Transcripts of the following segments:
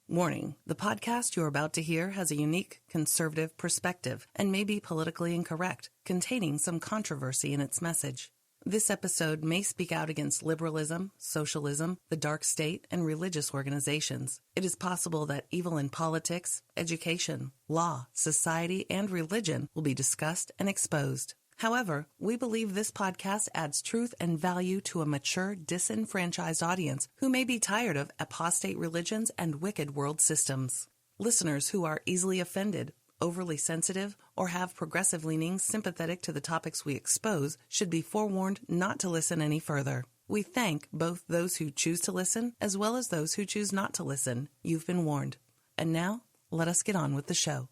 Warning, the podcast you're about to hear has a unique conservative perspective and may be politically incorrect, containing some controversy in its message. This episode may speak out against liberalism, socialism, the dark state, and religious organizations. It is possible that evil in politics, education, law, society, and religion will be discussed and exposed. However, we believe this podcast adds truth and value to a mature, disenfranchised audience who may be tired of apostate religions and wicked world systems. Listeners who are easily offended, overly sensitive, or have progressive leanings sympathetic to the topics we expose should be forewarned not to listen any further. We thank both those who choose to listen as well as those who choose not to listen. You've been warned. And now, let us get on with the show.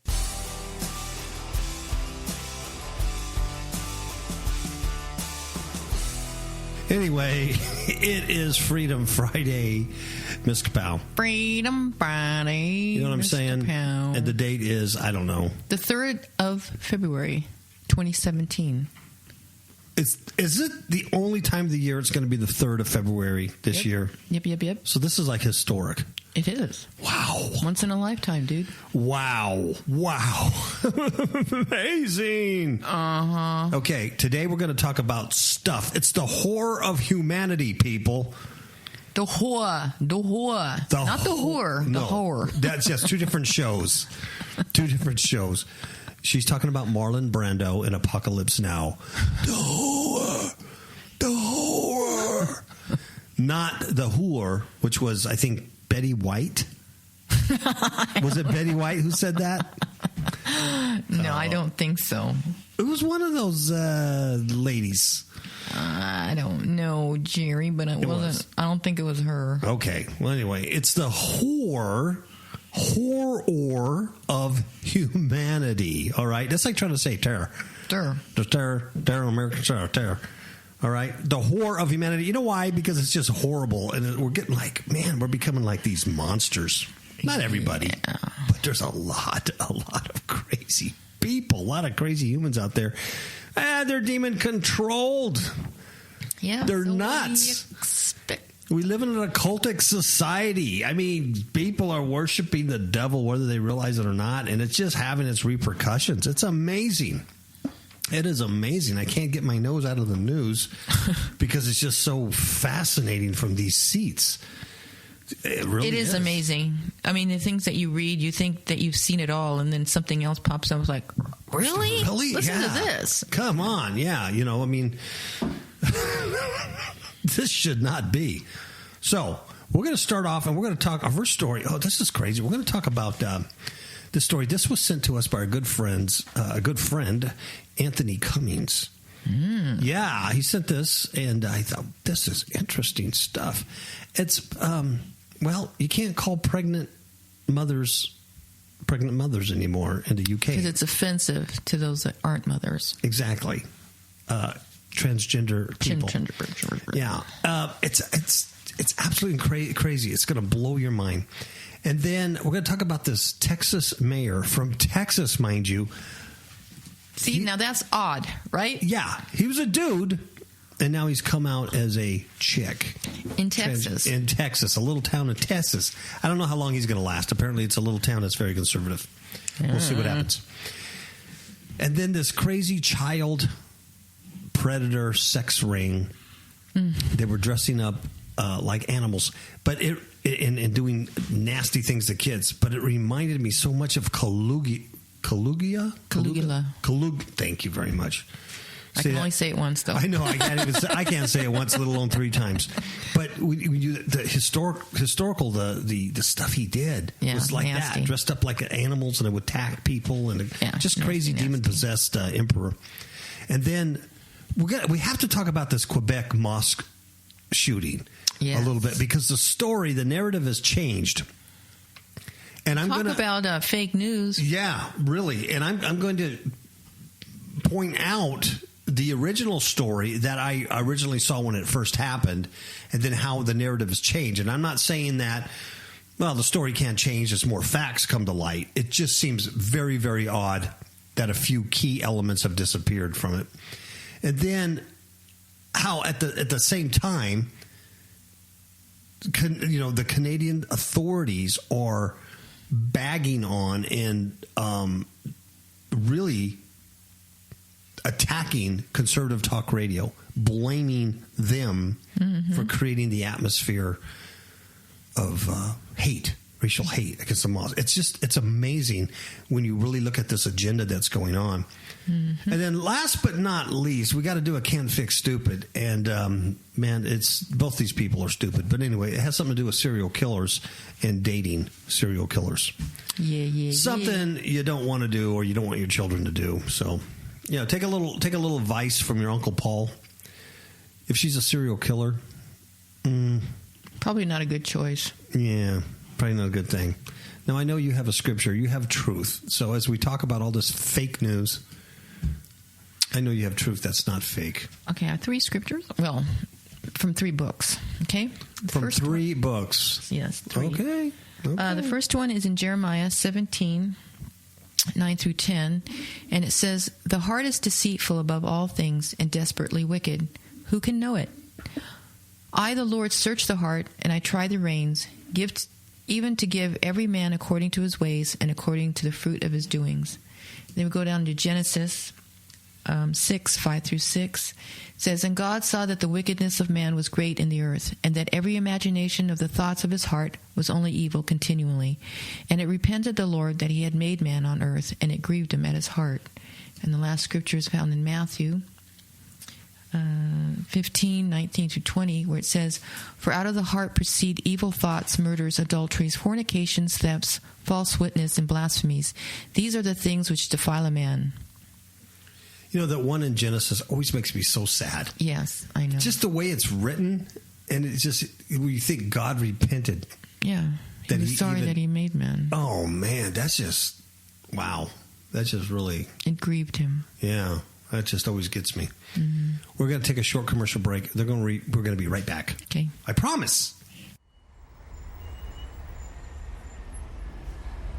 Anyway, it is Freedom Friday, Miss Kapow. Freedom Friday. You know what I'm saying? Kapow. And the date is, I don't know. The 3rd of February, 2017. Is it the only time of the year it's going to be the 3rd of February this year? Yep. So this is like historic. It is. Wow. Once in a lifetime, dude. Wow. Amazing. Uh-huh. Okay, today we're going to talk about stuff. It's the horror of humanity, people. The whore. Not the whore. No, the whore. That's just two different shows. She's talking about Marlon Brando in Apocalypse Now. The whore. Not the whore, which was, I think, Betty White. Was it Betty White who said that? No, I don't think so. It was one of those ladies. I don't know, Jerry, but it wasn't. I don't think it was her. Okay. Well, anyway, it's the horror of humanity. All right. That's like trying to say terror. Terror. The terror, American terror. All right. The horror of humanity. You know why? Because it's just horrible. And we're getting like, man, we're becoming like these monsters. Not everybody, but there's a lot of crazy people, a lot of crazy humans out there. They're demon controlled. Yeah. They're nuts. We live in an occultic society. I mean, people are worshiping the devil whether they realize it or not, and it's just having its repercussions. It's amazing. It is amazing. I can't get my nose out of the news because it's just so fascinating from these seats. It really is amazing. I mean, the things that you read, you think that you've seen it all, and then something else pops up. It's like, really? Listen to this. Come on. Yeah. You know, I mean, this should not be. So we're going to start off, and we're going to talk our first story. Oh, this is crazy. We're going to talk about this story. This was sent to us by a good friend, Anthony Cummings. Yeah, he sent this, and I thought, this is interesting stuff. It's, you can't call pregnant mothers anymore in the UK. Because it's offensive to those that aren't mothers. Exactly. Transgender people. Yeah. It's absolutely crazy. It's going to blow your mind. And then we're going to talk about this Texas mayor from Texas, mind you. See, now that's odd, right? Yeah. He was a dude, and now he's come out as a chick. In Texas. In Texas, a little town in Texas. I don't know how long he's going to last. Apparently, it's a little town that's very conservative. We'll see what happens. And then this crazy child predator sex ring. They were dressing up like animals, but and doing nasty things to kids. But it reminded me so much of Caligula. Thank you very much. I can only say it once, though. I know. I can't say it once, let alone 3 times. But the historical, the stuff he did was like nasty. That, dressed up like animals, and it would attack people, and just crazy demon-possessed emperor. And then we have to talk about this Quebec Mosque shooting a little bit, because the narrative has changed. And I'm talk about fake news. Yeah, really. And I'm going to point out the original story that I originally saw when it first happened, and then how the narrative has changed. And I'm not saying that, the story can't change as more facts come to light. It just seems very, very odd that a few key elements have disappeared from it. And then how at the same time, the Canadian authorities are bagging on and really attacking conservative talk radio, blaming them for creating the atmosphere of hate, racial hate against the Muslims. It's amazing when you really look at this agenda that's going on. And then last but not least, we got to do a Can't Fix Stupid. And, man, it's both these people are stupid. But anyway, it has something to do with serial killers and dating serial killers. Something you don't want to do or you don't want your children to do. So, take a little advice from your Uncle Paul. If she's a serial killer, probably not a good choice. Yeah, probably not a good thing. Now, I know you have a scripture. You have truth. So as we talk about all this fake news, I know you have truth that's not fake. Okay, I have 3 scriptures. Well, from 3 books. Okay? From 3 books. Yes, 3. Okay. The first one is in Jeremiah 17, 9 through 10. And it says, "The heart is deceitful above all things and desperately wicked. Who can know it? I, the Lord, search the heart, and I try the reins, even to give every man according to his ways and according to the fruit of his doings." Then we go down to Genesis 6, 5 through 6. It says, "And God saw that the wickedness of man was great in the earth, and that every imagination of the thoughts of his heart was only evil continually. And it repented the Lord that he had made man on earth, and it grieved him at his heart." And the last scripture is found in Matthew 15, 19 to 20, where it says, "For out of the heart proceed evil thoughts, murders, adulteries, fornications, thefts, false witness, and blasphemies. These are the things which defile a man." That one in Genesis always makes me so sad. Yes, I know. Just the way it's written, and it's just, you think God repented. Yeah, he was sorry that he made man. Oh, man, that's just, wow. That's just really... It grieved him. Yeah. That just always gets me. We're going to take a short commercial break. We're going to be right back. Okay. I promise.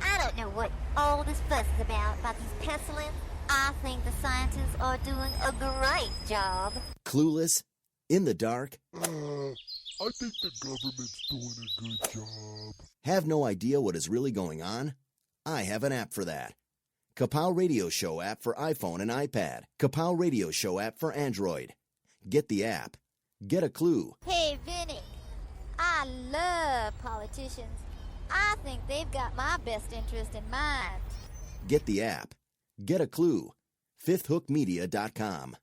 I don't know what all this fuss is about these penicillins. I think the scientists are doing a great job. Clueless? In the dark? I think the government's doing a good job. Have no idea what is really going on? I have an app for that. Kapow Radio Show app for iPhone and iPad. Kapow Radio Show app for Android. Get the app. Get a clue. Hey, Vinny. I love politicians. I think they've got my best interest in mind. Get the app. Get a clue. FifthHookMedia.com.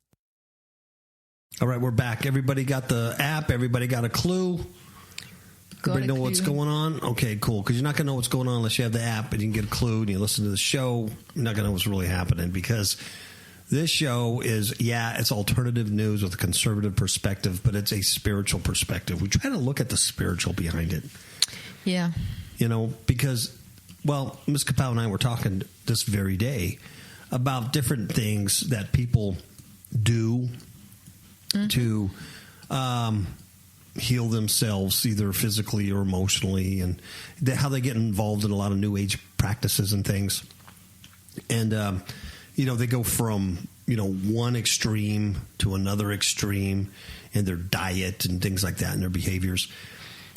All right, we're back. Everybody got the app. Everybody got a clue. Everybody know what's going on? Okay, cool. Because you're not going to know what's going on unless you have the app and you can get a clue and you listen to the show. You're not going to know what's really happening because this show is, it's alternative news with a conservative perspective, but it's a spiritual perspective. We try to look at the spiritual behind it. Yeah. Because, Ms. Kapow and I were talking this very day about different things that people do to heal themselves either physically or emotionally, and how they get involved in a lot of new age practices and things. And, they go from, one extreme to another extreme in their diet and things like that and their behaviors.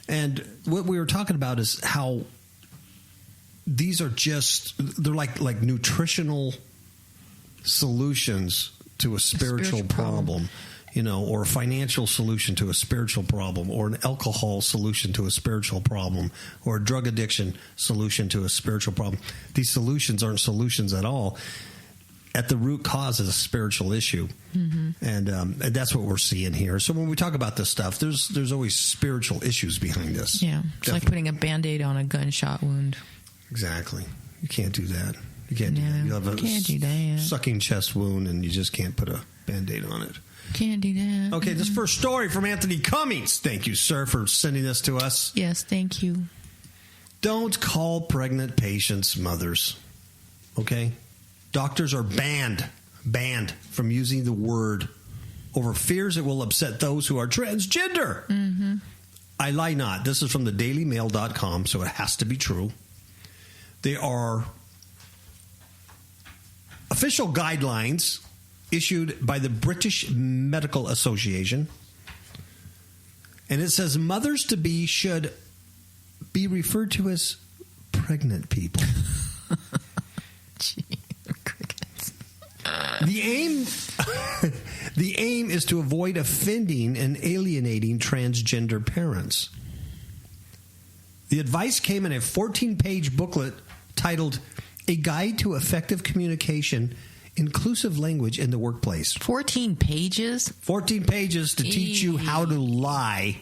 And what we were talking about is how these are they're like nutritional solutions to a spiritual problem. Or a financial solution to a spiritual problem, or an alcohol solution to a spiritual problem, or a drug addiction solution to a spiritual problem. These solutions aren't solutions at all. At the root cause is a spiritual issue. And that's what we're seeing here. So when we talk about this stuff, there's always spiritual issues behind this. Yeah, it's like putting a Band-Aid on a gunshot wound. Exactly. You can't do that. You can't do that. You have a sucking chest wound, and you just can't put a Band-Aid on it. Can't do that. Okay, this first story from Anthony Cummings. Thank you, sir, for sending this to us. Yes, thank you. Don't call pregnant patients mothers. Okay? Doctors are banned from using the word over fears it will upset those who are transgender. I lie not. This is from the dailymail.com, so it has to be true. They are official guidelines issued by the British Medical Association And it says mothers-to-be should be referred to as pregnant people. Gee, crickets. The aim is to avoid offending and alienating transgender parents. The advice came in a 14-page booklet titled A Guide to Effective Communication, Inclusive Language in the Workplace. 14 pages? 14 pages to teach you how to lie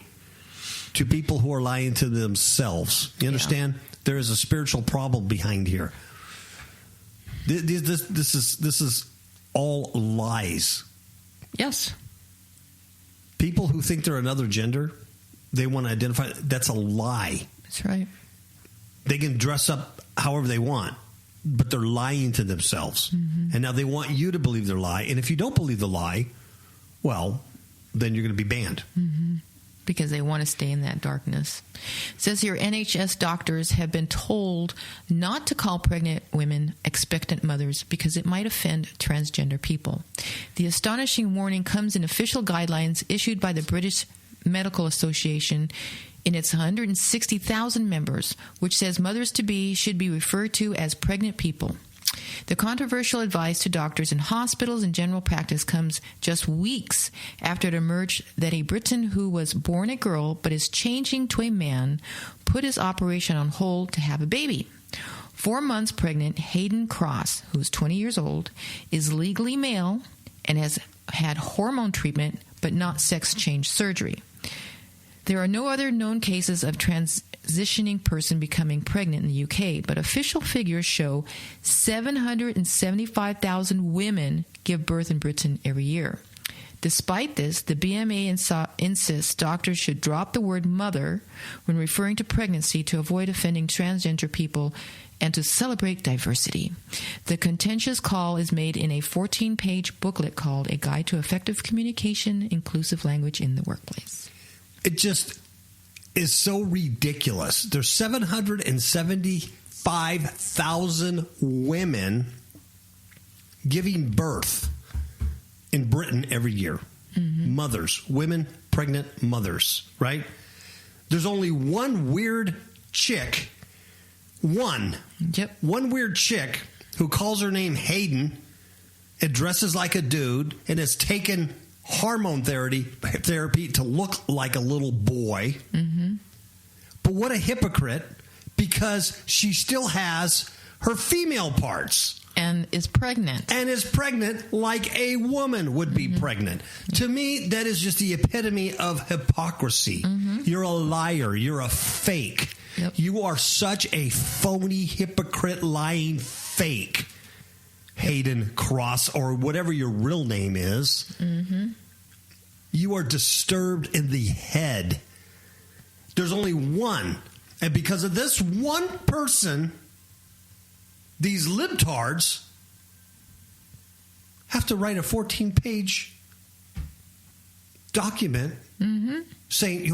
to people who are lying to themselves. You understand? Yeah. There is a spiritual problem behind here. This is all lies. Yes. People who think they're another gender, they want to identify. That's a lie. That's right. They can dress up however they want, but they're lying to themselves. Mm-hmm. And now they want you to believe their lie. And if you don't believe the lie, well, then you're going to be banned. Mm-hmm. Because they want to stay in that darkness. It says here, NHS doctors have been told not to call pregnant women expectant mothers because it might offend transgender people. The astonishing warning comes in official guidelines issued by the British Medical Association in its 160,000 members, which says mothers-to-be should be referred to as pregnant people. The controversial advice to doctors in hospitals and general practice comes just weeks after it emerged that a Briton who was born a girl but is changing to a man put his operation on hold to have a baby. 4 months pregnant, Hayden Cross, who is 20 years old, is legally male and has had hormone treatment but not sex change surgery. There are no other known cases of transitioning person becoming pregnant in the UK, but official figures show 775,000 women give birth in Britain every year. Despite this, the BMA insists doctors should drop the word mother when referring to pregnancy to avoid offending transgender people and to celebrate diversity. The contentious call is made in a 14-page booklet called A Guide to Effective Communication, Inclusive Language in the Workplace. It just is so ridiculous. There's 775,000 women giving birth in Britain every year. Mm-hmm. Mothers, women, pregnant mothers, right? There's only one weird chick, one weird chick who calls her name Hayden and dresses like a dude and has taken hormone therapy to look like a little boy. Mm-hmm. But what a hypocrite, because she still has her female parts. And is pregnant. And is pregnant like a woman would be pregnant. To me, that is just the epitome of hypocrisy. Mm-hmm. You're a liar. You're a fake. Yep. You are such a phony, hypocrite, lying fake. Hayden Cross, or whatever your real name is. Mm-hmm. You are disturbed in the head. There's only one. And because of this one person, these libtards have to write a 14-page document saying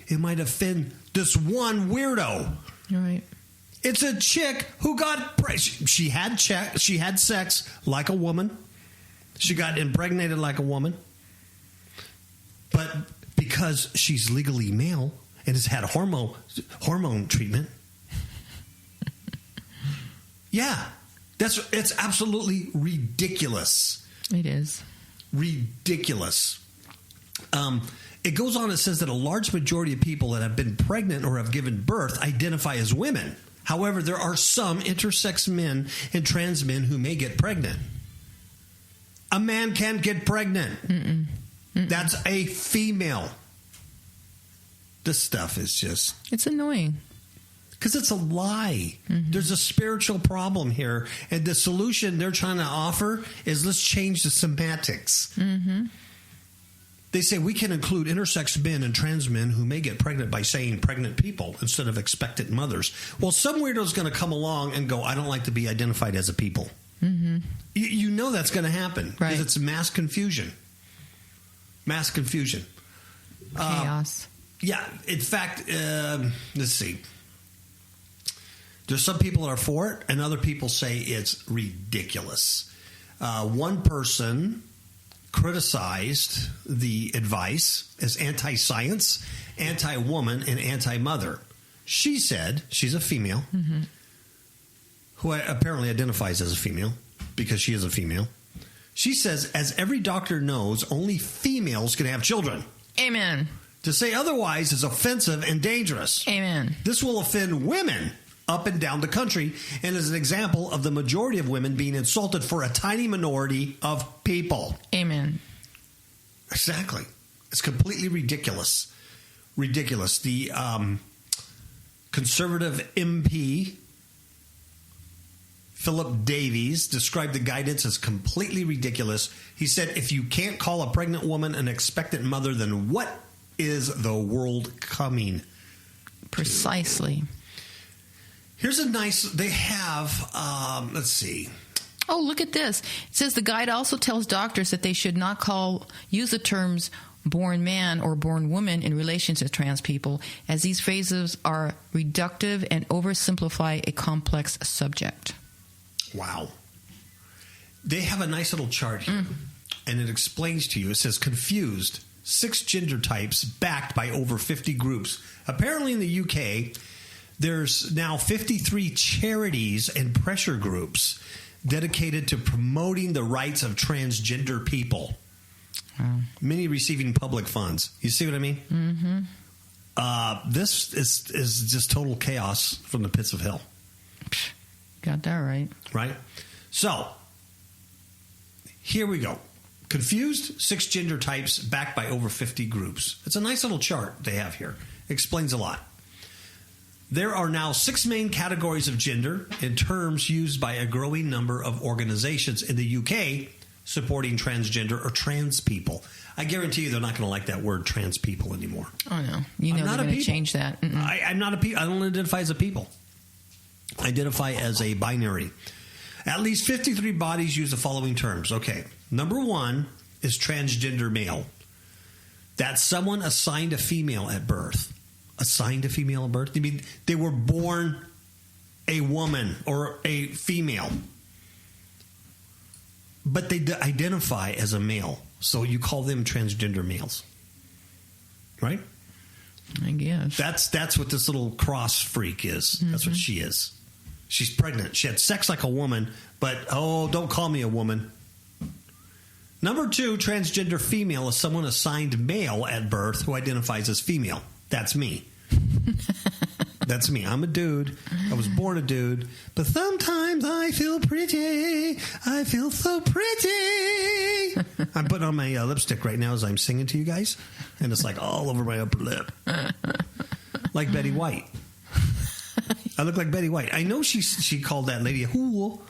it might offend this one weirdo. Right. It's a chick who got she had sex like a woman. She got impregnated like a woman. But because she's legally male and has had hormone treatment, yeah, it's absolutely ridiculous. It is ridiculous. It goes on. It says that a large majority of people that have been pregnant or have given birth identify as women. However, there are some intersex men and trans men who may get pregnant. A man can't get pregnant. Mm-mm. Mm-mm. That's a female. This stuff is just... It's annoying. Because it's a lie. Mm-hmm. There's a spiritual problem here. And the solution they're trying to offer is let's change the semantics. Mm-hmm. They say we can include intersex men and trans men who may get pregnant by saying pregnant people instead of expectant mothers. Well, some weirdo's going to come along and go, I don't like to be identified as a people. Mm-hmm. You know that's going to happen. Right. Because it's mass confusion. Mass confusion. Chaos. Yeah. In fact, let's see. There's some people that are for it, and other people say it's ridiculous. One person criticized the advice as anti-science, anti-woman, and anti-mother. She said, she's a female, who apparently identifies as a female because she is a female. She says, as every doctor knows, only females can have children. Amen. To say otherwise is offensive and dangerous. Amen. This will offend women up and down the country and is an example of the majority of women being insulted for a tiny minority of people. Amen. Exactly. It's completely ridiculous. Ridiculous. The conservative MP, Philip Davies, described the guidance as completely ridiculous. He said, if you can't call a pregnant woman an expectant mother, then what is the world coming Precisely. to? Here's a nice, they have, let's see. Oh, look at this. It says the guide also tells doctors that they should not use the terms born man or born woman in relation to trans people, as these phrases are reductive and oversimplify a complex subject. Wow. They have a nice little chart here, and it explains to you. It says confused, 6 gender types backed by over 50 groups. Apparently in the UK, there's now 53 charities and pressure groups dedicated to promoting the rights of transgender people. Many receiving public funds. You see what I mean? Mm-hmm. This is just total chaos from the pits of hell. Got that right. Right? So, here we go. Confused, 6 gender types backed by over 50 groups. It's a nice little chart they have here. Explains a lot. There are now 6 main categories of gender in terms used by a growing number of organizations in the UK supporting transgender or trans people. I guarantee you they're not going to like that word trans people anymore. Oh, no. You know they're going to change that. I'm not a people. I don't identify as a people. I identify as a binary. At least 53 bodies use the following terms. Okay. Number 1 is transgender male. That's someone assigned a female at birth. Assigned a female at birth? I mean, they were born a woman or a female, but they identify as a male. So you call them transgender males, right? I guess. That's what this little cross freak is. Mm-hmm. That's what she is. She's pregnant. She had sex like a woman, but, don't call me a woman. Number 2, transgender female is someone assigned male at birth who identifies as female. That's me. That's me. I'm a dude. I was born a dude. But sometimes I feel pretty. I feel so pretty. I'm putting on my lipstick right now as I'm singing to you guys. And it's like all over my upper lip. Like Betty White. I look like Betty White. I know she called that lady a whore.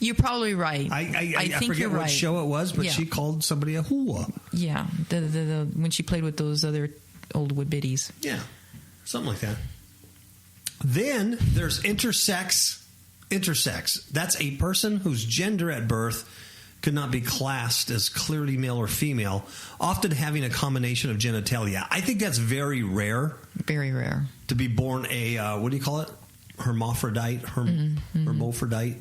You're probably right. I forget what show it was, but she called somebody a whore. Yeah. The when she played with those other old biddies. Yeah. Something like that. Then there's intersex. Intersex. That's a person whose gender at birth could not be classed as clearly male or female, often having a combination of genitalia. I think that's very rare. Very rare. To be born a, what do you call it? Hermaphrodite? Hermaphrodite?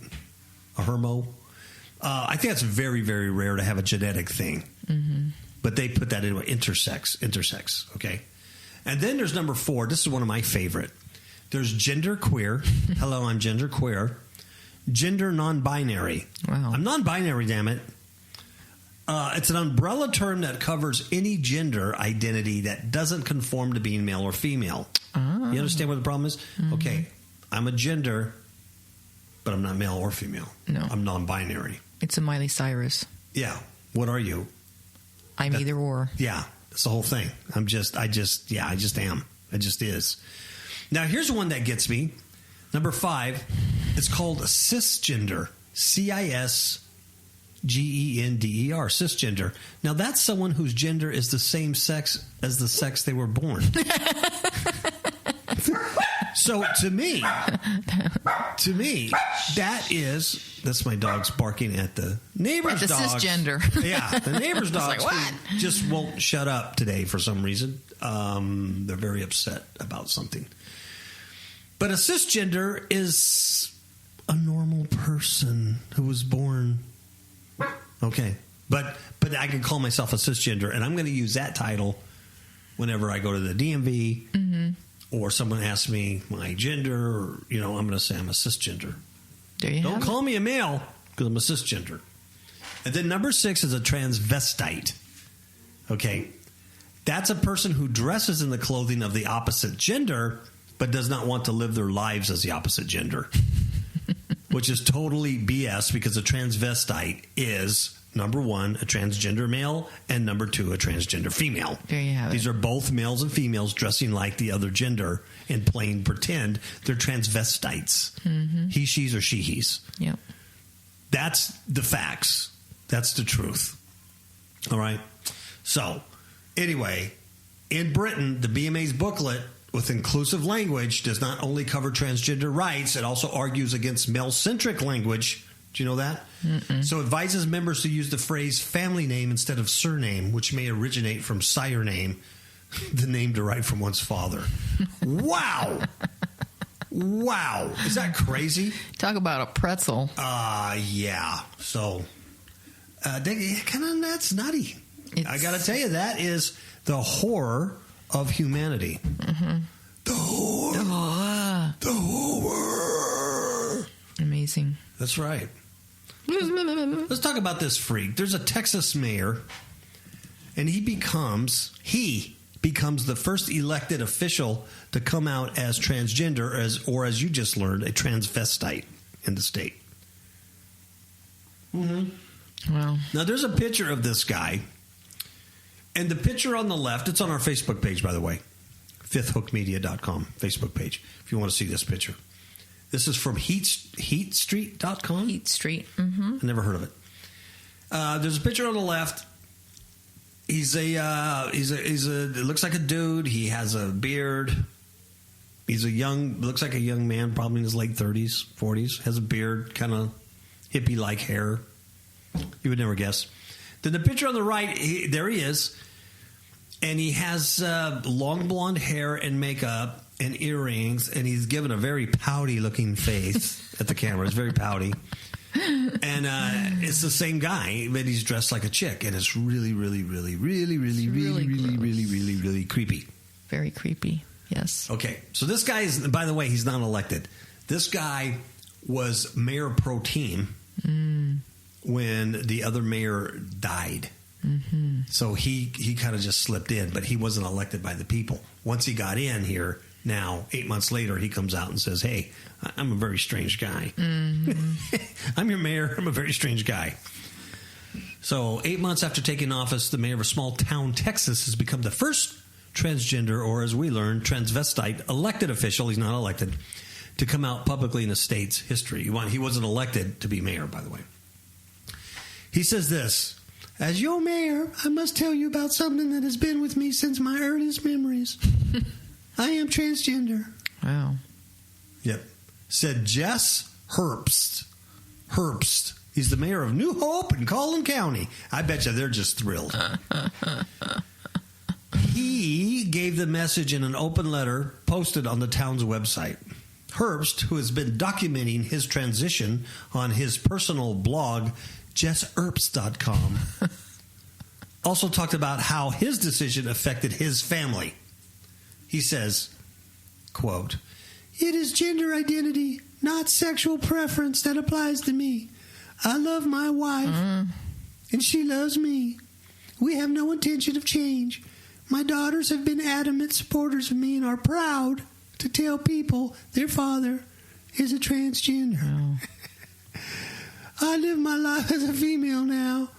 A hermo? I think that's very, very rare to have a genetic thing. Mm-hmm. But they put that into intersex, okay? And then there's number 4. This is one of my favorite. There's gender queer. Hello, I'm gender queer. Gender non-binary. Wow. I'm non-binary, damn it. It's an umbrella term that covers any gender identity that doesn't conform to being male or female. Oh. You understand what the problem is? Mm-hmm. Okay, I'm a gender, but I'm not male or female. No. I'm non-binary. It's a Miley Cyrus. Yeah. What are you? I'm either or. Yeah. That's the whole thing. I just am. It just is. Now, here's one that gets me. Number 5, it's called cisgender. CISGENDER. Cisgender. Now, that's someone whose gender is the same sex as the sex they were born. So, to me, that's my dog's barking at the neighbor's dogs. The cisgender. Yeah, the neighbor's dogs like, what? Just won't shut up today for some reason. They're very upset about something. But a cisgender is a normal person who was born, But I can call myself a cisgender, and I'm going to use that title whenever I go to the DMV or someone asks me my gender, or, I'm going to say I'm a cisgender. Don't call me a male because I'm a cisgender. And then number 6 is a transvestite. Okay. That's a person who dresses in the clothing of the opposite gender but does not want to live their lives as the opposite gender, which is totally BS because a transvestite is, number 1, a transgender male, and number 2, a transgender female. There you have it. These are both males and females dressing like the other gender and playing pretend. They're transvestites. He, she's, or she, he's. Yep. That's the facts. That's the truth. All right? So, anyway, in Britain, the BMA's booklet with inclusive language does not only cover transgender rights, it also argues against male-centric language. Do you know that? So it advises members to use the phrase family name instead of surname, which may originate from sire name, the name derived from one's father. Wow. Wow. Is that crazy? Talk about a pretzel. Yeah. So, that's nutty. I got to tell you, that is the horror of humanity. The horror. The horror. Amazing. That's right. Let's talk about this freak. There's a Texas mayor, and he becomes the first elected official to come out as transgender, or as you just learned, a transvestite in the state. Wow. Now, there's a picture of this guy, and the picture on the left, it's on our Facebook page, by the way, fifthhookmedia.com Facebook page, if you want to see this picture. This is from heatstreet.com? Heat Street. I never heard of it. There's a picture on the left. It looks like a dude. He has a beard. Looks like a young man, probably in his late 30s, 40s. Has a beard, kind of hippie-like hair. You would never guess. Then the picture on the right, there he is. And he has long blonde hair and makeup and earrings, and he's given a very pouty-looking face at the camera. It's very pouty. And it's the same guy, but he's dressed like a chick, and it's really, really, really, really, really, really, really, really, really, really creepy. Very creepy, yes. Okay, so this guy is, by the way, he's not elected. This guy was mayor pro tem when the other mayor died. So he kind of just slipped in, but he wasn't elected by the people. Once he got in here, now 8 months later, he comes out and says, "Hey, I'm a very strange guy. I'm your mayor. I'm a very strange guy." So 8 months after taking office, the mayor of a small town, Texas, has become the first transgender, or as we learned, transvestite elected official. He's not elected to come out publicly in the state's history. He wasn't elected to be mayor, by the way. He says this: "As your mayor, I must tell you about something that has been with me since my earliest memories. I am transgender." Wow. Yep. Said Jess Herbst. Herbst. He's the mayor of New Hope in Collin County. I bet you they're just thrilled. He gave the message in an open letter posted on the town's website. Herbst, who has been documenting his transition on his personal blog, JessErbst.com, also talked about how his decision affected his family. He says, quote, "It is gender identity, not sexual preference, that applies to me. I love my wife, and she loves me. We have no intention of change. My daughters have been adamant supporters of me and are proud to tell people their father is a transgender. I live my life as a female now.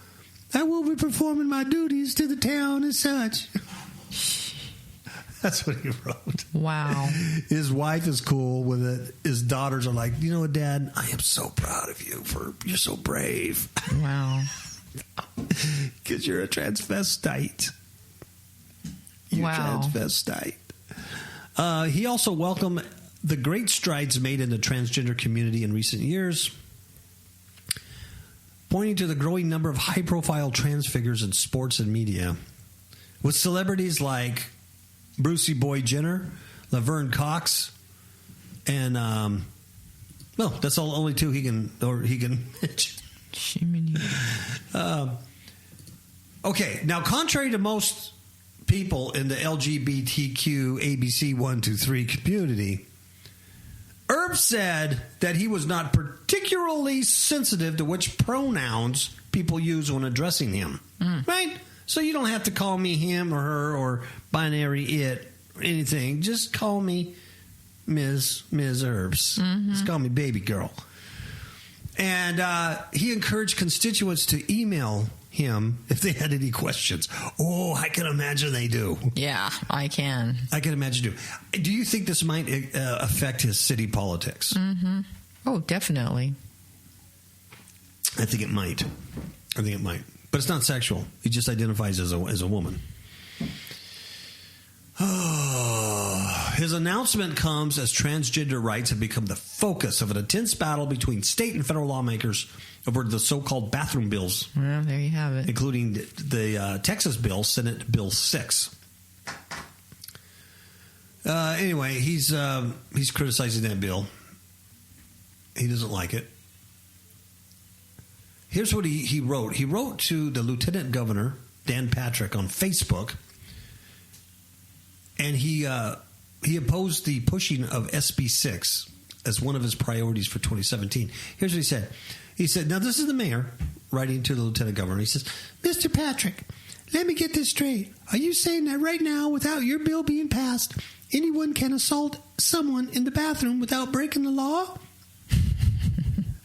I will be performing my duties to the town as such." That's what he wrote. Wow. His wife is cool with it. His daughters are like, "You know what, Dad? I am so proud of you. You're so brave." Wow. Because you're a transvestite. You're transvestite. He also welcomed the great strides made in the transgender community in recent years, pointing to the growing number of high-profile trans figures in sports and media, with celebrities like Brucey Boy Jenner, Laverne Cox, and that's all only two he can mention. Okay, now contrary to most people in the LGBTQ ABC 123 community, Erb said that he was not particularly sensitive to which pronouns people use when addressing him. Right? So you don't have to call me him or her or binary it or anything. Just call me Ms. Herbs. Just call me baby girl. And he encouraged constituents to email him if they had any questions. Oh, I can imagine they do. Yeah, I can. I can imagine do. Do you think this might affect his city politics? Oh, definitely. I think it might. But it's not sexual. He just identifies as a woman. His announcement comes as transgender rights have become the focus of an intense battle between state and federal lawmakers over the so-called bathroom bills. Well, there you have it. Including the Texas bill, Senate Bill 6. Anyway, he's criticizing that bill. He doesn't like it. Here's what he wrote. He wrote to the Lieutenant Governor, Dan Patrick, on Facebook, and he opposed the pushing of SB 6 as one of his priorities for 2017. Here's what he said. He said, now this is the mayor writing to the Lieutenant Governor. He says, Mr. Patrick, let me get this straight. Are you saying that right now, without your bill being passed, anyone can assault someone in the bathroom without breaking the law?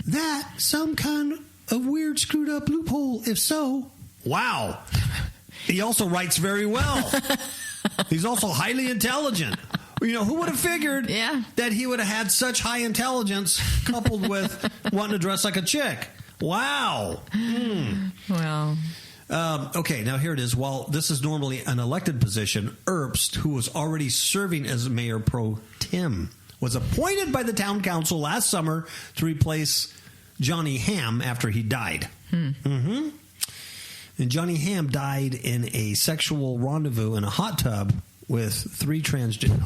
That some kind of weird screwed up loophole. If so, wow. He also writes very well. He's also highly intelligent. You know, who would have figured that he would have had such high intelligence coupled with wanting to dress like a chick? Wow. Well. Okay, now here it is. While this is normally an elected position, Erbst, who was already serving as mayor pro tem, was appointed by the town council last summer to replace Johnny Ham after he died. And Johnny Ham died in a sexual rendezvous in a hot tub with 3 transgender.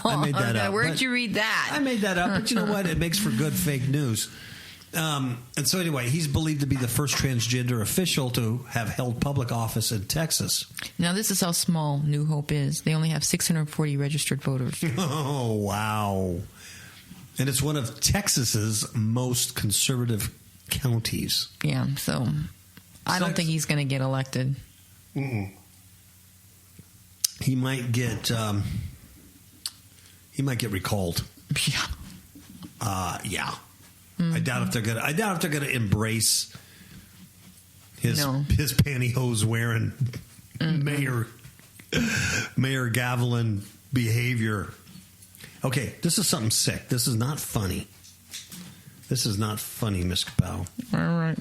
I made that up. Where'd you read that? I made that up, but you know what? It makes for good fake news. And so anyway, he's believed to be the first transgender official to have held public office in Texas. Now, this is how small New Hope is. They only have 640 registered voters. Oh, wow. And it's one of Texas's most conservative counties. Yeah, so I don't think he's going to get elected. He might get recalled. Yeah. I doubt if they're gonna embrace his pantyhose wearing Mayor Gavilan behavior. Okay, this is something sick. This is not funny. This is not funny, Miss Capel. All right,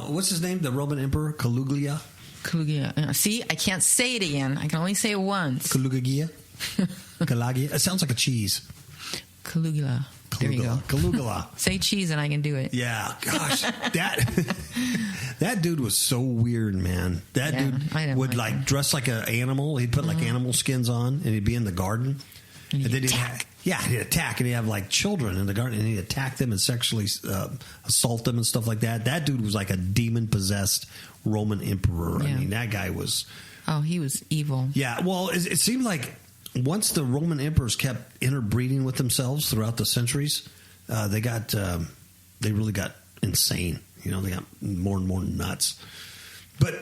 what's his name? The Roman Emperor Caligula. Caligula. See, I can't say it again. I can only say it once. Caligula. Caligula. It sounds like a cheese. Caligula. There you go. Caligula. Say cheese and I can do it. Yeah. Gosh, that dude was so weird, man. That dude would like dress like an animal. He'd put like animal skins on and he'd be in the garden. And then he'd attack. He'd attack, and he'd have like children in the garden, and he'd attack them and sexually assault them and stuff like that. That dude was like a demon-possessed Roman emperor. Yeah. I mean, that guy was... Oh, he was evil. Yeah, well, it seemed like once the Roman emperors kept interbreeding with themselves throughout the centuries, they really got insane. You know, they got more and more nuts. But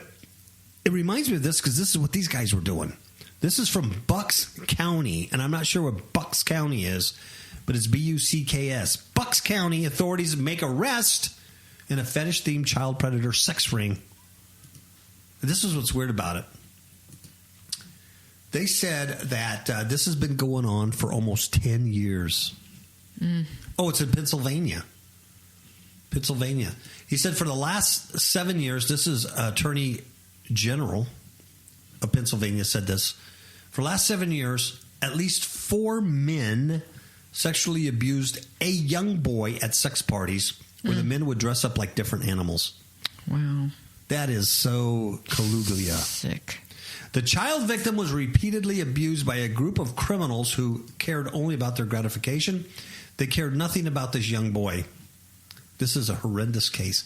it reminds me of this because this is what these guys were doing. This is from Bucks County, and I'm not sure what Bucks County is, but it's Bucks. Bucks County authorities make arrest in a fetish-themed child predator sex ring. This is what's weird about it. They said that this has been going on for almost 10 years. Oh, it's in Pennsylvania. He said for the last 7 years, this is Attorney General of Pennsylvania said this. For the last 7 years, at least 4 men sexually abused a young boy at sex parties where the men would dress up like different animals. Wow. That is so Caligula. Sick. The child victim was repeatedly abused by a group of criminals who cared only about their gratification. They cared nothing about this young boy. This is a horrendous case.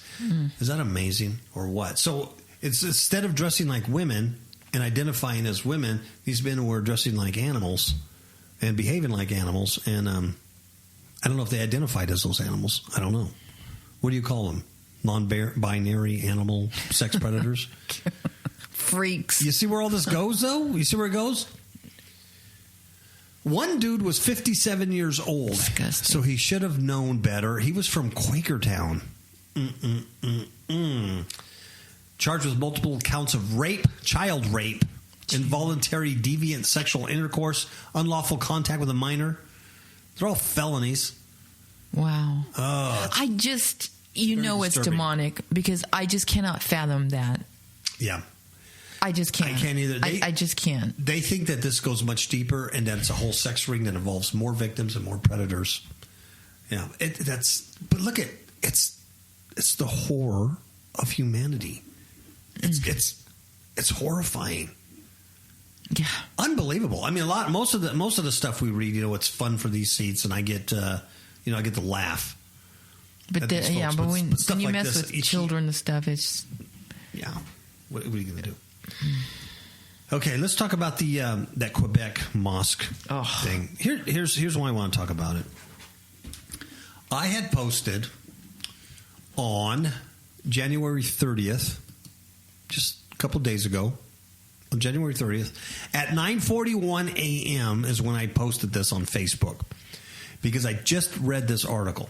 Is that amazing or what? So It's instead of dressing like women and identifying as women, these men were dressing like animals and behaving like animals. And I don't know if they identified as those animals. I don't know. What do you call them? Non-binary animal sex predators? Freaks. You see where all this goes, though? You see where it goes? One dude was 57 years old. Disgusting. So he should have known better. He was from Quakertown. Charged with multiple counts of rape, child rape, involuntary deviant sexual intercourse, unlawful contact with a minor. They're all felonies. Wow. I just, it's demonic because I just cannot fathom that. Yeah. I just can't. I can't either. I just can't. They think that this goes much deeper and that it's a whole sex ring that involves more victims and more predators. Yeah. But look it's the horror of humanity. It's horrifying. Yeah, unbelievable. I mean, most of the stuff we read, it's fun for these seats, and I get to laugh. But when you like mess with children and stuff, it's What are you going to do? Okay, let's talk about the that Quebec Mosque thing. Here's why I want to talk about it. I had posted on January 30th, just a couple days ago, on January 30th, at 9:41 a.m. is when I posted this on Facebook, because I just read this article.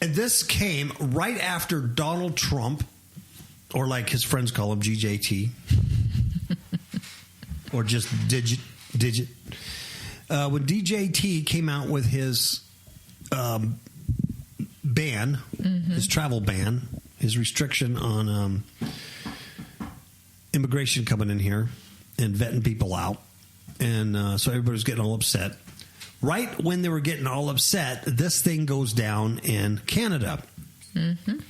And this came right after Donald Trump, or like his friends call him, GJT, or just Digit. When DJT came out with his ban, his travel ban, his restriction on immigration coming in here and vetting people out. And so everybody's getting all upset. Right when they were getting all upset, this thing goes down in Canada. Mm-hmm.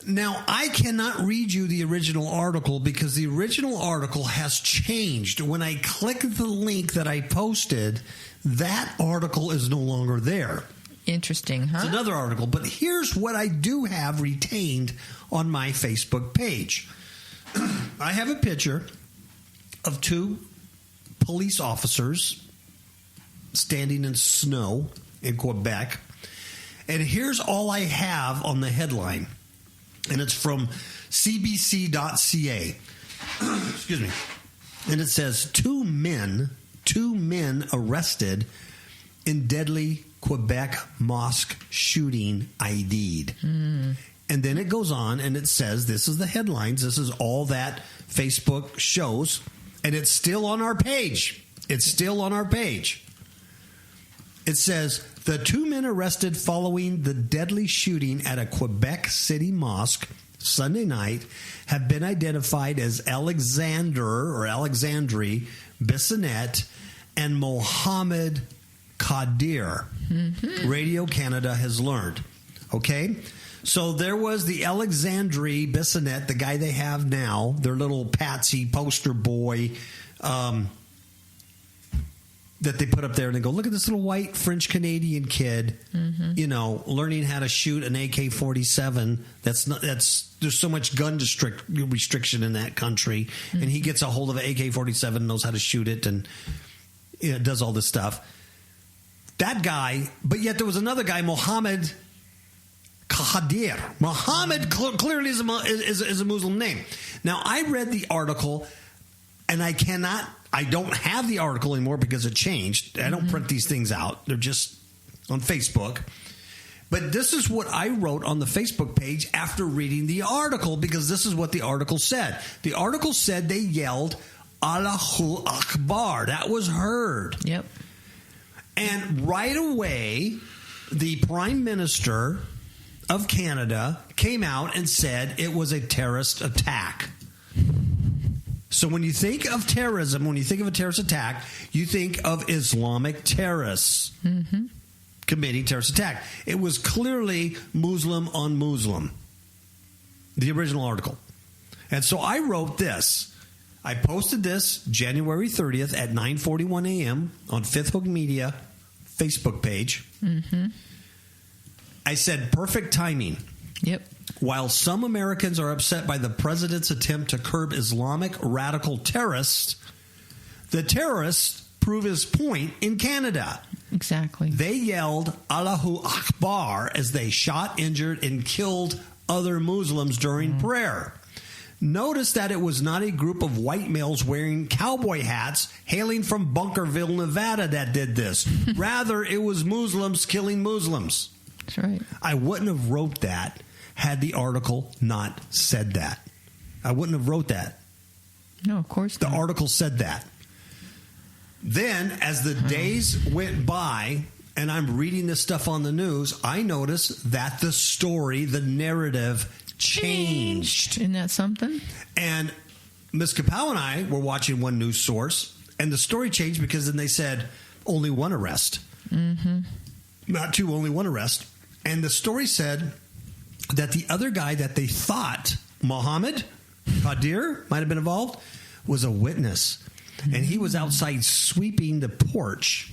Now, I cannot read you the original article because the original article has changed. When I click the link that I posted, that article is no longer there. Interesting, huh? It's another article. But here's what I do have retained on my Facebook page. I have a picture of two police officers standing in snow in Quebec. And here's all I have on the headline. And it's from cbc.ca. Excuse me. And it says, two men arrested in deadly Quebec Mosque shooting ID'd. And then it goes on and it says, this is the headlines. This is all that Facebook shows. And it's still on our page. It's still on our page. It says, the two men arrested following the deadly shooting at a Quebec City mosque Sunday night have been identified as Alexandre Bissonnette and Mohammed Kadir. Mm-hmm. Radio Canada has learned. Okay? So there was the Alexandre Bissonnette, the guy they have now, their little patsy poster boy, that they put up there and they go, look at this little white French Canadian kid, learning how to shoot an AK-47. There's so much gun restriction in that country, and he gets a hold of an AK-47, knows how to shoot it, and does all this stuff. That guy, but yet there was another guy, Mohammed Kadir. Mohammed clearly is a Muslim name. Now, I read the article, and I don't have the article anymore because it changed. I don't print these things out. They're just on Facebook. But this is what I wrote on the Facebook page after reading the article, because this is what the article said. The article said they yelled, Allahu Akbar. That was heard. Yep. And right away, the Prime Minister of Canada came out and said it was a terrorist attack. So when you think of terrorism, when you think of a terrorist attack, you think of Islamic terrorists committing terrorist attack. It was clearly Muslim on Muslim, the original article. And so I wrote this. I posted this January 30th at 9:41 a.m. on Fifth Hook Media Facebook page. I said, perfect timing. Yep. While some Americans are upset by the president's attempt to curb Islamic radical terrorists, the terrorists prove his point in Canada. Exactly. They yelled Allahu Akbar as they shot, injured, and killed other Muslims during prayer. Notice that it was not a group of white males wearing cowboy hats hailing from Bunkerville, Nevada that did this. Rather, it was Muslims killing Muslims. That's right. I wouldn't have wrote that had the article not said that. I wouldn't have wrote that. No, of course not. The article said that. Then, as the days went by, and I'm reading this stuff on the news, I noticed that the story, the narrative, changed. Isn't that something? And Ms. Kapow and I were watching one news source, and the story changed because then they said only one arrest. Mm-hmm. Not two, only one arrest. And the story said that the other guy that they thought, Mohammed Qadir, might have been involved, was a witness. And he was outside sweeping the porch.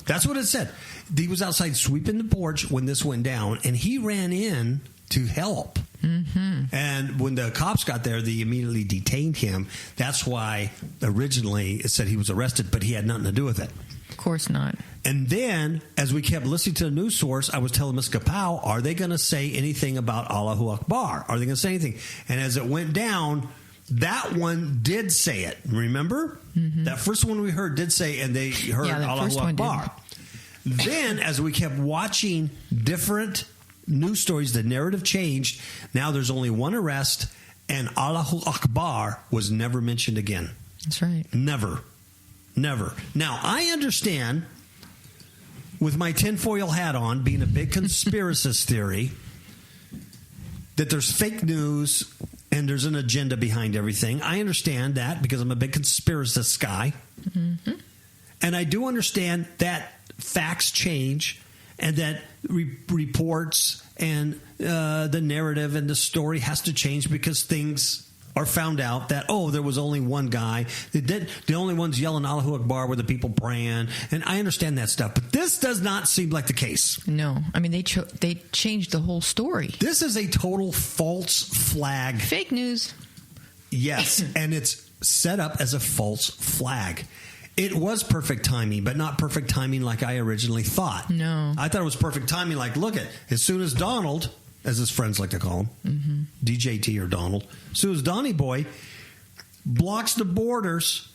That's what it said. He was outside sweeping the porch when this went down, and he ran in to help. Mm-hmm. And when the cops got there, they immediately detained him. That's why originally it said he was arrested, but he had nothing to do with it. Of course not. And then, as we kept listening to the news source, I was telling Ms. Kapow, are they going to say anything about Allahu Akbar? Are they going to say anything? And as it went down, that one did say it. Remember? Mm-hmm. That first one we heard did say, and they heard Allahu Akbar. Then, as we kept watching different news stories, the narrative changed. Now there's only one arrest, and Allahu Akbar was never mentioned again. That's right. Never. Now, I understand, with my tinfoil hat on, being a big conspiracist theory, that there's fake news and there's an agenda behind everything. I understand that because I'm a big conspiracist guy. Mm-hmm. And I do understand that facts change and that reports and the narrative and the story has to change because things are found out that, there was only one guy. The only ones yelling Allahu Akbar were the people praying. And I understand that stuff. But this does not seem like the case. No. I mean, they changed the whole story. This is a total false flag. Fake news. Yes. And it's set up as a false flag. It was perfect timing, but not perfect timing like I originally thought. No. I thought it was perfect timing. Like, look at, as soon as Donald, as his friends like to call him, mm-hmm. DJT or Donald, as soon as Donnie Boy blocks the borders,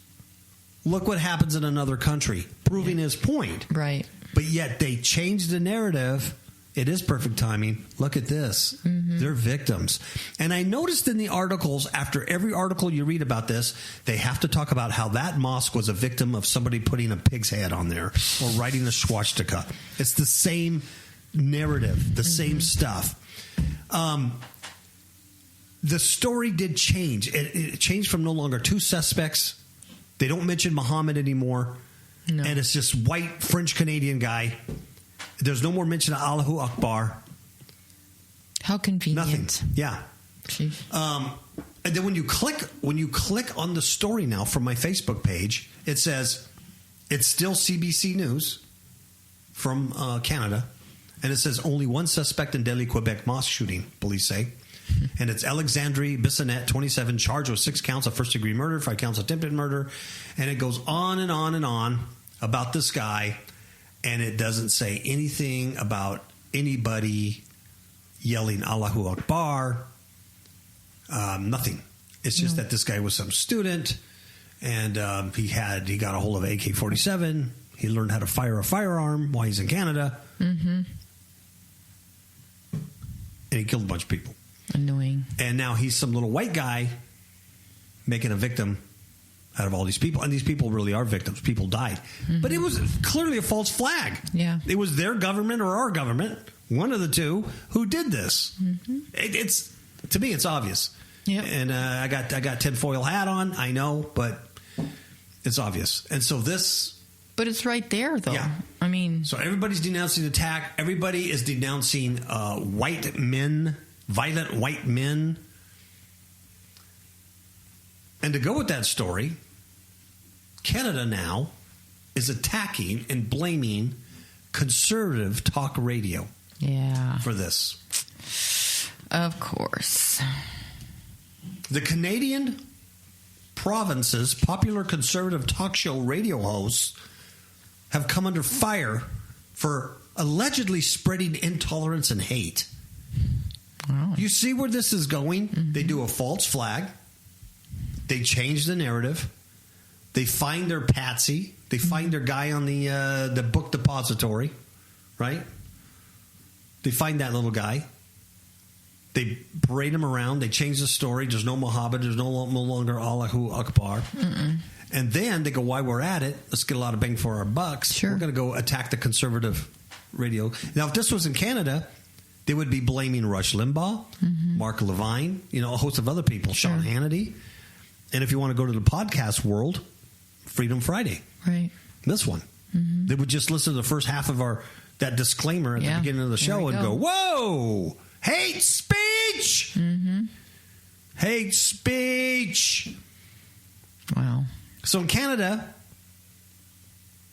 look what happens in another country, proving his point. Right. But yet they changed the narrative. It is perfect timing. Look at this. Mm-hmm. They're victims. And I noticed in the articles, after every article you read about this, they have to talk about how that mosque was a victim of somebody putting a pig's head on there or writing a swastika. It's the same narrative, the same stuff. The story did change. It changed from no longer two suspects. They don't mention Muhammad anymore. No. And it's just white French-Canadian guy. There's no more mention of Allahu Akbar. How convenient. Nothing. Yeah. And then when you click on the story now from my Facebook page, it says it's still CBC News from Canada. And it says only one suspect in Delhi, Quebec Mosque shooting, police say. And it's Alexandre Bissonnette, 27, charged with 6 counts of first-degree murder, 5 counts of attempted murder. And it goes on and on and on about this guy. And it doesn't say anything about anybody yelling Allahu Akbar. Nothing. It's just that this guy was some student, and he got a hold of AK-47. He learned how to fire a firearm while he's in Canada. Mm-hmm. And he killed a bunch of people. Annoying. And now he's some little white guy making a victim out of all these people. And these people really are victims. People died. Mm-hmm. But it was clearly a false flag. Yeah. It was their government or our government, one of the two, who did this. Mm-hmm. To me, it's obvious. Yeah. And I got tinfoil hat on, I know, but it's obvious. And so this... But it's right there, though. Yeah. I mean... So everybody's denouncing the attack. Everybody is denouncing white men, violent white men. And to go with that story, Canada now is attacking and blaming conservative talk radio for this. Of course. The Canadian province's popular conservative talk show radio hosts have come under fire for allegedly spreading intolerance and hate. Wow. You see where this is going? Mm-hmm. They do a false flag. They change the narrative. They find their patsy. They find their guy on the book depository, right? They find that little guy. They parade him around. They change the story. There's no Muhammad. There's no longer Allahu Akbar. Mm-mm. And then they go, while we're at it, let's get a lot of bang for our bucks. Sure. We're going to go attack the conservative radio. Now, if this was in Canada, they would be blaming Rush Limbaugh, mm-hmm. Mark Levine, a host of other people, sure. Sean Hannity. And if you want to go to the podcast world, Freedom Friday. Right. This one. Mm-hmm. They would just listen to the first half of that disclaimer at the beginning of the show and go, whoa! Hate speech! Mm-hmm. Hate speech! Wow. So in Canada,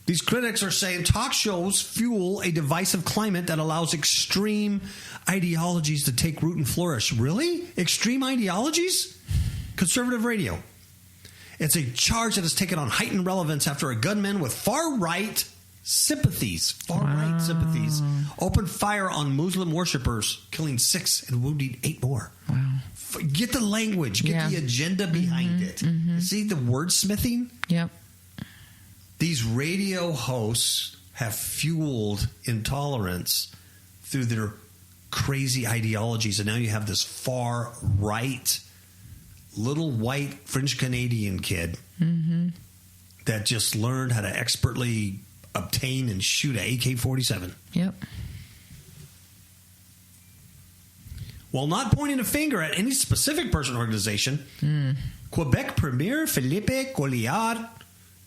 these critics are saying talk shows fuel a divisive climate that allows extreme ideologies to take root and flourish. Really? Extreme ideologies? Conservative radio. It's a charge that has taken on heightened relevance after a gunman with far-right sympathies opened fire on Muslim worshippers, killing 6 and wounding 8 more. Wow. Get the language. Get the agenda behind it. Mm-hmm. See the wordsmithing? Yep. These radio hosts have fueled intolerance through their crazy ideologies, and now you have this far-right little white French Canadian kid mm-hmm. that just learned how to expertly obtain and shoot an AK-47. Yep. While not pointing a finger at any specific person or organization, Quebec Premier Philippe Couillard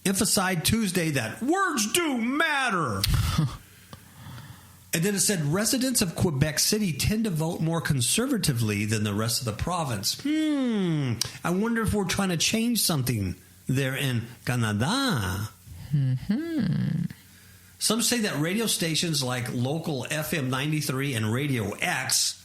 emphasized Tuesday that words do matter. And then it said residents of Quebec City tend to vote more conservatively than the rest of the province. I wonder if we're trying to change something there in Canada. Mm-hmm. Some say that radio stations like local FM 93 and Radio X,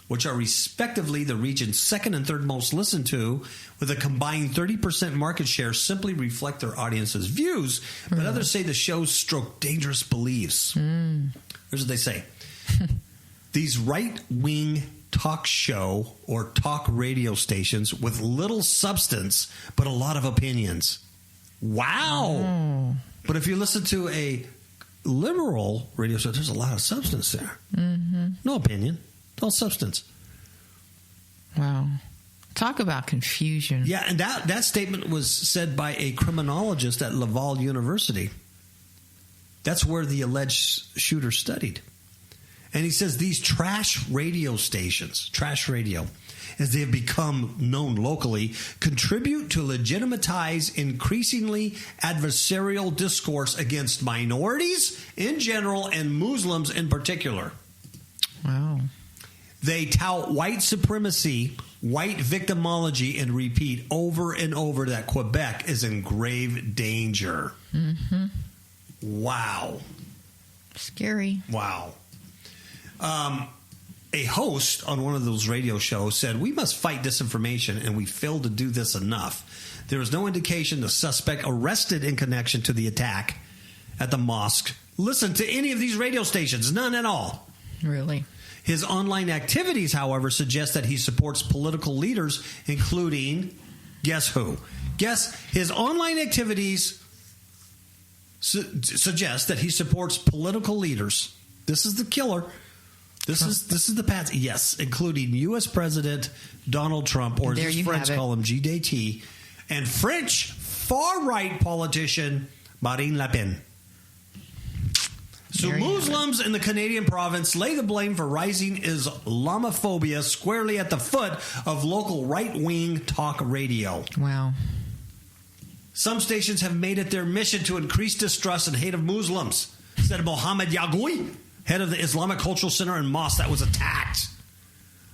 which are respectively the region's second and third most listened to, with a combined 30% market share, simply reflect their audience's views. But others say the shows stroke dangerous beliefs. Here's what they say. These right-wing talk show or talk radio stations with little substance but a lot of opinions. Wow. But if you listen to a liberal radio show, there's a lot of substance there. Mm-hmm. No opinion. All substance. Wow. Talk about confusion. Yeah, and that statement was said by a criminologist at Laval University. That's where the alleged shooter studied. And he says these trash radio stations, trash radio, as they have become known locally, contribute to legitimatize increasingly adversarial discourse against minorities in general and Muslims in particular. Wow. They tout white supremacy, white victimology, and repeat over and over that Quebec is in grave danger. Mm-hmm. Wow. Scary. Wow. A host on one of those radio shows said, "We must fight disinformation, and we failed to do this enough. There is no indication the suspect arrested in connection to the attack at the mosque listened to any of these radio stations. None at all." Really? His online activities, however, suggest that he supports political leaders, including, guess who? Guess his online activities suggest that he supports political leaders. This is the killer. This is the patsy. Yes, including U.S. President Donald Trump, or as his friends call him, GDT, and French far-right politician Marine Le Pen. So Muslims in the Canadian province lay the blame for rising Islamophobia squarely at the foot of local right-wing talk radio. Wow. Some stations have made it their mission to increase distrust and hate of Muslims, said Mohammed Yagoui, head of the Islamic Cultural Center and Mosque that was attacked.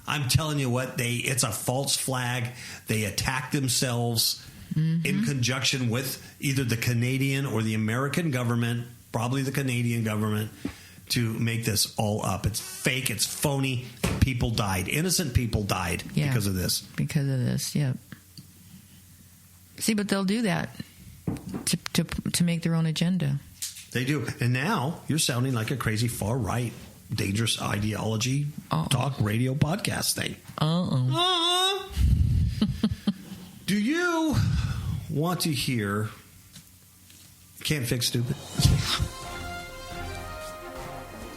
I'm telling you what, it's a false flag. They attack themselves in conjunction with either the Canadian or the American government, probably the Canadian government, to make this all up. It's fake. It's phony. People died. Innocent people died because of this. Because of this, yeah. See, but they'll do that to make their own agenda. They do. And now you're sounding like a crazy far-right, dangerous ideology talk radio podcast thing. Do you want to hear Can't Fix Stupid?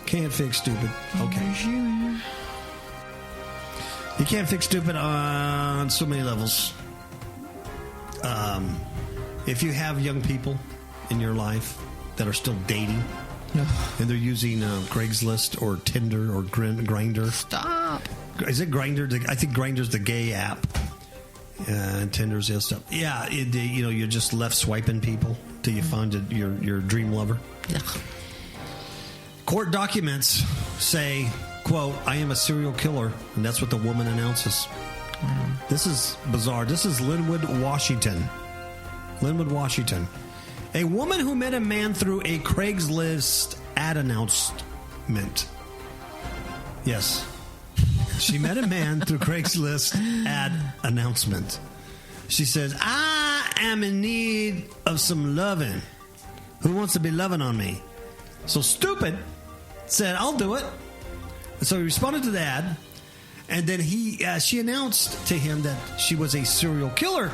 Can't Fix Stupid. Okay. You can't fix stupid on so many levels. If you have young people in your life that are still dating and they're using Craigslist or Tinder or Grindr. Stop. Is it Grindr? I think Grindr's the gay app. And Tinder's the other stuff. Yeah, you're just left swiping people till you found your dream lover. Court documents say, quote, "I am a serial killer," and that's what the woman announces. This is bizarre. This is Linwood, Washington. Linwood, Washington. A woman who met a man through a Craigslist ad announcement. Yes. She met a man through Craigslist ad announcement. She says, "I am in need of some loving. Who wants to be loving on me?" So Stupid said, "I'll do it." And so he responded to the ad, and then she announced to him that she was a serial killer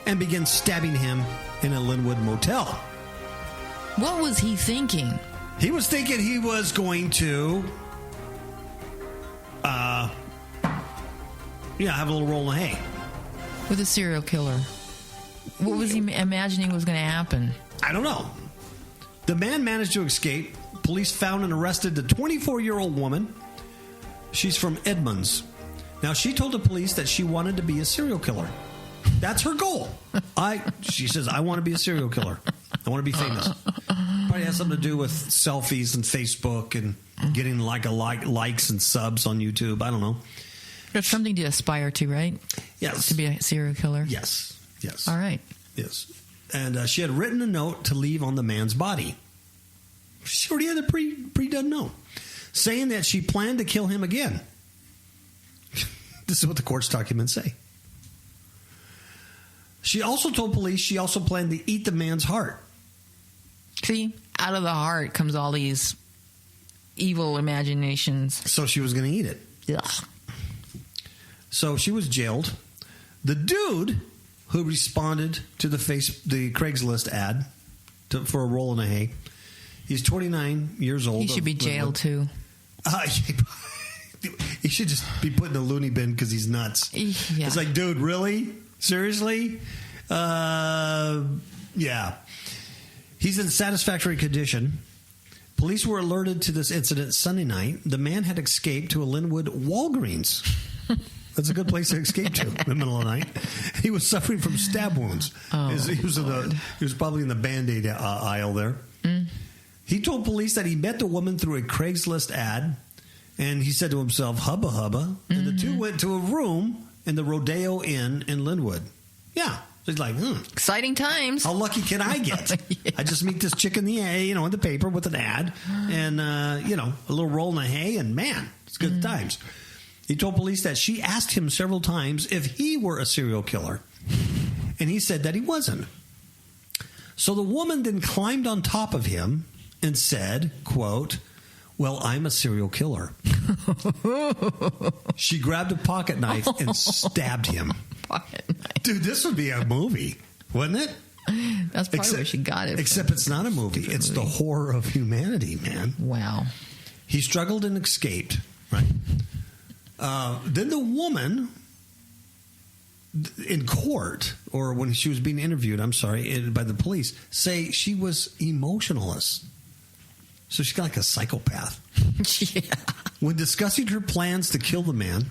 and began stabbing him in a Linwood motel. What was he thinking? He was thinking he was going to have a little roll of hay. With a serial killer. What was he imagining was going to happen? I don't know. The man managed to escape. Police found and arrested the 24-year-old woman. She's from Edmonds. Now, she told the police that she wanted to be a serial killer. That's her goal. She says, "I want to be a serial killer. I want to be famous." Probably has something to do with selfies and Facebook and getting likes and subs on YouTube. I don't know. That's something to aspire to, right? Yes. To be a serial killer? Yes. All right. Yes. And she had written a note to leave on the man's body. She already had a pre-done note saying that she planned to kill him again. This is what the court's documents say. She also told police she also planned to eat the man's heart. See, out of the heart comes all these evil imaginations. So she was going to eat it. Yeah. So she was jailed. The dude who responded to the Craigslist ad for a roll in a hay, he's 29 years old. He should be jailed too. He should just be put in a loony bin because he's nuts. Yeah. It's like, dude, really? Seriously? Yeah. He's in satisfactory condition. Police were alerted to this incident Sunday night. The man had escaped to a Linwood Walgreens. That's a good place to escape to in the middle of the night. He was suffering from stab wounds. He was probably in the Band-Aid aisle there. He told police that he met the woman through a Craigslist ad, and he said to himself, "Hubba hubba." And the two went to a room in the Rodeo Inn in Linwood. Yeah. So he's like, exciting times. How lucky can I get? Yeah. I just meet this chick in the in the paper with an ad and, a little roll in the hay, and man, it's good times. He told police that she asked him several times if he were a serial killer, and he said that he wasn't. So the woman then climbed on top of him and said, quote, "Well, I'm a serial killer." She grabbed a pocket knife and stabbed him. Pocket knife. Dude, this would be a movie, wouldn't it? That's probably where she got it. Except it's not a movie. It's the horror of humanity, man. Wow. He struggled and escaped, right? Then the woman in court, or when she was being interviewed, by the police, say she was emotionless. So she's like a psychopath. Yeah. When discussing her plans to kill the man,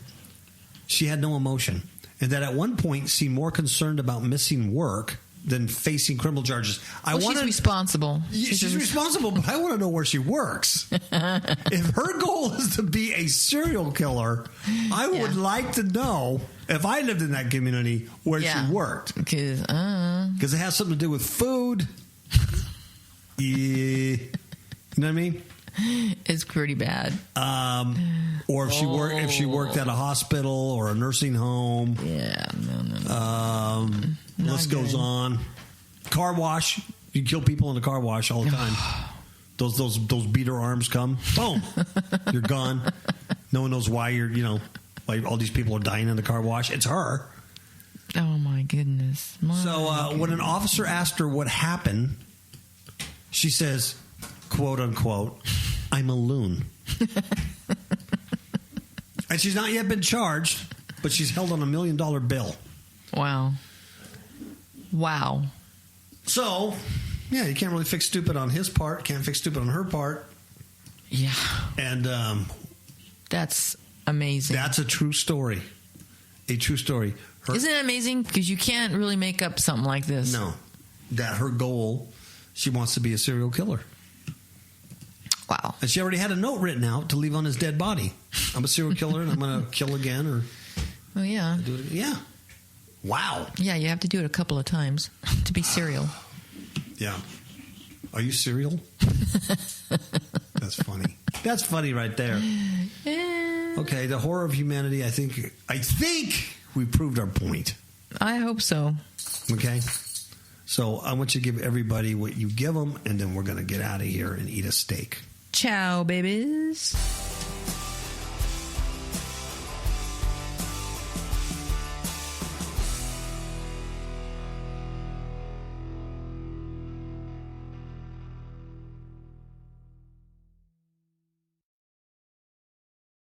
she had no emotion. And that at one point seemed more concerned about missing work than facing criminal charges. She's responsible. She's responsible, but I want to know where she works. If her goal is to be a serial killer, I would like to know, if I lived in that community, where she worked. Because it has something to do with food. Yeah. You know what I mean? It's pretty bad. Or if she worked at a hospital or a nursing home. Yeah, no. List goes on. Car wash. You kill people in the car wash all the time. Those beater arms come. Boom. You're gone. No one knows why why all these people are dying in the car wash. It's her. Oh, my goodness. When an officer asked her what happened, she says, quote unquote, "I'm a loon." And she's not yet been charged, but she's held on $1 million bill. Wow. So, yeah, you can't really fix stupid on his part. Can't fix stupid on her part. Yeah. And that's amazing. That's a true story. A true story. Isn't it amazing? Because you can't really make up something like this. No. That her goal, she wants to be a serial killer. Wow. And she already had a note written out to leave on his dead body. I'm a serial killer and I'm going to kill again. Oh, yeah. Do it again. Yeah. Wow. Yeah, you have to do it a couple of times to be serial. Yeah. Are you serial? That's funny. That's funny right there. Okay, the horror of humanity, I think we proved our point. I hope so. Okay? So I want you to give everybody what you give them, and then we're going to get out of here and eat a steak. Ciao, babies.